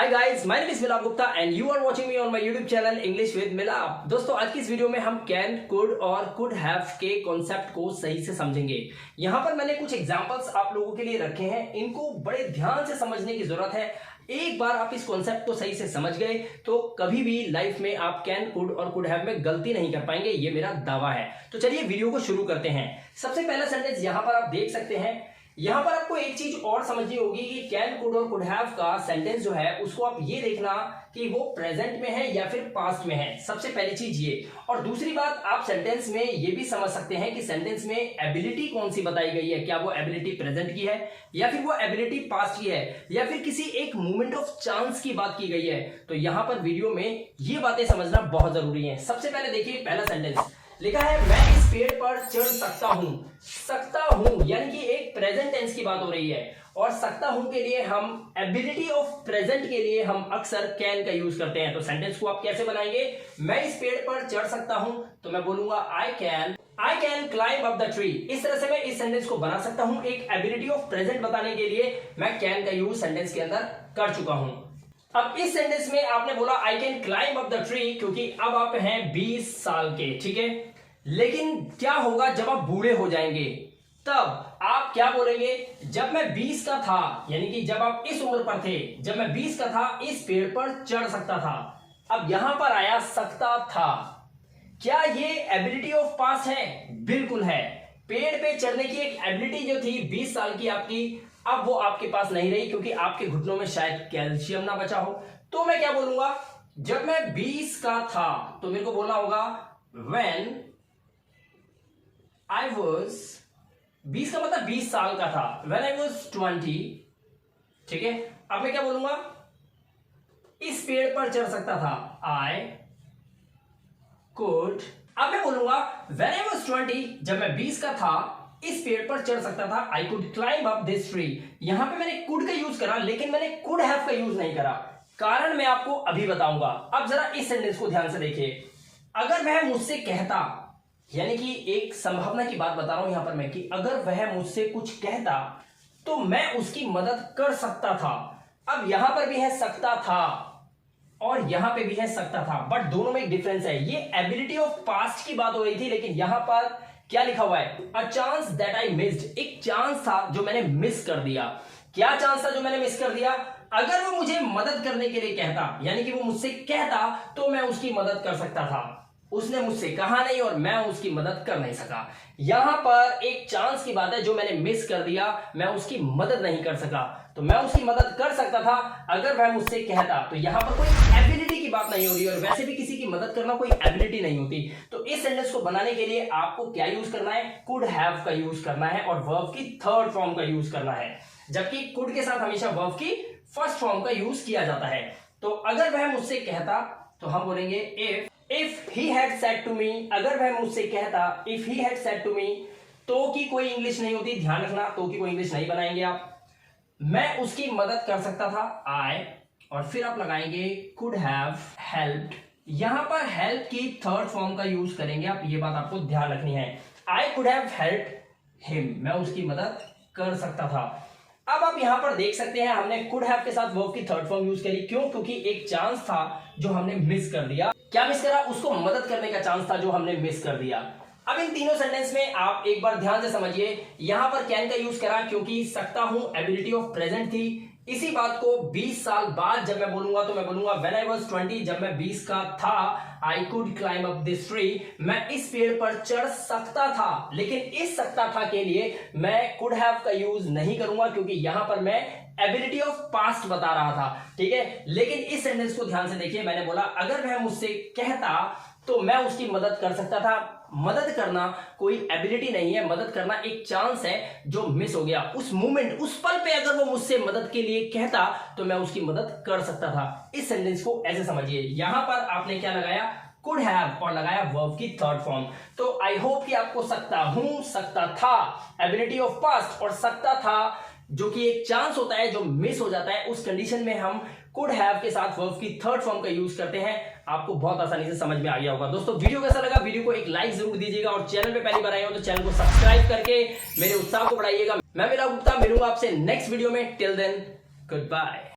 Hi guys, my name is Milap Gupta and you are watching me on my YouTube channel English with Milap. दोस्तों, आज की इस video में हम कैन, कुड और कुड हैव के कॉन्सेप्ट को सही से समझेंगे। यहाँ पर मैंने कुछ एग्जांपल्स आप लोगों के लिए रखे हैं, इनको बड़े ध्यान से समझने की जरूरत है। एक बार आप इस कॉन्सेप्ट को सही से समझ गए तो कभी भी लाइफ में आप कैन, कुड और कुड हैव में गलती नहीं कर पाएंगे, ये मेरा दावा है। तो चलिए वीडियो को शुरू करते हैं। सबसे पहला सेंटेंस यहाँ पर आप देख सकते हैं। यहां पर आपको एक चीज और समझनी होगी कि कैन, कुड और कुड हैव का सेंटेंस जो है उसको आप ये देखना कि वो प्रेजेंट में है या फिर पास्ट में है। सबसे पहली चीज ये। और दूसरी बात, आप सेंटेंस में ये भी समझ सकते हैं कि सेंटेंस में एबिलिटी कौन सी बताई गई है। क्या वो एबिलिटी प्रेजेंट की है या फिर वो एबिलिटी पास्ट की है या फिर किसी एक मोमेंट ऑफ चांस की बात की गई है। तो यहां पर वीडियो में ये बातें समझना बहुत जरूरी है। सबसे पहले देखिए, पहला सेंटेंस लिखा है, मैं इस पेड़ पर चढ़ सकता हूं। सकता हूं यानी कि एक प्रेजेंट टेंस की बात हो रही है, और सकता हूं के लिए हम एबिलिटी ऑफ प्रेजेंट के लिए हम अक्सर कैन का यूज करते हैं। तो सेंटेंस को आप कैसे बनाएंगे? मैं इस पेड़ पर चढ़ सकता हूं, तो मैं बोलूंगा I can climb up the tree. इस तरह से मैं इस सेंटेंस को बना सकता हूं। एक एबिलिटी ऑफ प्रेजेंट बताने के लिए मैं कैन का यूज सेंटेंस के अंदर कर चुका हूं। अब इस सेंटेंस में आपने बोला I can climb up the tree, क्योंकि अब आप हैं 20 साल के, ठीक है। लेकिन क्या होगा जब आप बूढ़े हो जाएंगे? तब आप क्या बोलेंगे? जब मैं 20 का था, यानी कि जब आप इस उम्र पर थे, जब मैं 20 का था, इस पेड़ पर चढ़ सकता था। अब यहां पर आया सकता था। क्या ये एबिलिटी ऑफ पास्ट है? बिल्कुल है। पेड़ पे चढ़ने की एक एबिलिटी जो थी 20 साल की आपकी, अब वो आपके पास नहीं रही, क्योंकि आपके घुटनों में शायद कैल्शियम ना बचा हो। तो मैं क्या बोलूंगा? जब मैं 20 का था, तो मेरे को बोलना होगा when I was, 20 का मतलब 20 साल का था। When I was 20, ठीक है। अब मैं क्या बोलूंगा? इस पेड़ पर चढ़ सकता था। I could, अब मैं बोलूंगा When I was 20, जब मैं 20 का था, इस पेड़ पर चढ़ सकता था। I could climb up this tree। यहां पे मैंने could का यूज करा, लेकिन मैंने could have का यूज नहीं करा। कारण मैं आपको अभी बताऊंगा। अब जरा इस सेंटेंस को ध्यान से देखिए। अगर वह मुझसे कहता, यानी कि एक संभावना की बात बता रहा हूं यहां पर मैं, कि अगर वह मुझसे कुछ कहता तो मैं उसकी मदद कर सकता था। अब यहां पर भी है सकता था और यहां पे भी है सकता था, बट दोनों में एक डिफरेंस है। ये एबिलिटी ऑफ पास्ट की बात हो रही थी, लेकिन यहां पर क्या लिखा हुआ है? A chance that I missed. एक चांस था जो मैंने मिस कर दिया। क्या चांस था जो मैंने मिस कर दिया? अगर वो मुझे मदद करने के लिए कहता, यानी कि वो मुझसे कहता, तो मैं उसकी मदद कर सकता था। उसने मुझसे कहा नहीं और मैं उसकी मदद कर नहीं सका। यहां पर एक चांस की बात है जो मैंने मिस कर दिया, मैं उसकी मदद नहीं कर सका। तो मैं उसकी मदद कर सकता था अगर वह मुझसे कहता। तो यहां पर कोई एबिलिटी की बात नहीं हो रही, और वैसे भी किसी की मदद करना कोई एबिलिटी नहीं होती। तो इस सेंटेंस को बनाने के लिए आपको क्या यूज करना है? कुड हैव का यूज करना है और वर्ब की थर्ड फॉर्म का यूज करना है, जबकि कुड के साथ हमेशा वर्ब की फर्स्ट फॉर्म का यूज किया जाता है। तो अगर वह मुझसे कहता, तो हम बोलेंगे if he had said to me. अगर वह मुझसे कहता, if he had said to me, तो की कोई इंग्लिश नहीं होती, ध्यान रखना, तो की कोई इंग्लिश नहीं बनाएंगे आप। मैं उसकी मदद कर सकता था, आई, और फिर आप लगाएंगे कुड हैव हेल्प्ड। यहां पर हेल्प की थर्ड फॉर्म का यूज करेंगे आप, ये बात आपको ध्यान रखनी है। I could have helped him, मैं उसकी मदद कर सकता था। अब आप यहां पर देख सकते हैं, हमने कुड हैव के साथ वर्ब की थर्ड फॉर्म यूज करी। क्यों? क्योंकि एक चांस था जो हमने मिस कर दिया। क्या मिस करा? उसको मदद करने का चांस था जो हमने मिस कर दिया। अब इन तीनों सेंटेंस में आप एक बार ध्यान से समझिए। यहां पर कैन का यूज करा क्योंकि सकता हूं एबिलिटी ऑफ प्रेजेंट थी। इसी बात को 20 साल बाद जब मैं बोलूंगा, तो मैं बोलूंगा व्हेन आई वाज 20, जब मैं 20 का था, I could climb up this tree, मैं इस पेड़ पर चढ़ सकता था। लेकिन इस सकता था के लिए मैं कुड हैव का यूज नहीं करूंगा, क्योंकि यहां पर मैं एबिलिटी ऑफ पास्ट बता रहा था, ठीक है। लेकिन इस सेंटेंस को ध्यान से देखिए। मैंने बोला अगर वह मुझसे कहता तो मैं उसकी मदद कर सकता था। मदद करना कोई एबिलिटी नहीं है, मदद करना एक चांस है जो मिस हो गया। उस मोमेंट, उस पल पे अगर वो मुझसे मदद के लिए कहता तो मैं उसकी मदद कर सकता था। इस सेंटेंस को ऐसे समझिए। यहां पर आपने क्या लगाया? कुड हैव, और लगाया वर्ब की थर्ड फॉर्म। तो आई होप कि आपको सकता हूं, सकता था, एबिलिटी ऑफ पास्ट, और सकता था जो कि एक चांस होता है जो मिस हो जाता है, उस कंडीशन में हम कुड हैव के साथ वर्ब की थर्ड फॉर्म का यूज करते हैं। आपको बहुत आसानी से समझ में आ गया होगा। दोस्तों, वीडियो कैसा लगा? वीडियो को एक लाइक जरूर दीजिएगा, और चैनल पे पहली बार आए हो तो चैनल को सब्सक्राइब करके मेरे उत्साह को बढ़ाइएगा। मैं मिलाप गुप्ता, मिलूंगा आपसे नेक्स्ट वीडियो में। Till then, good bye.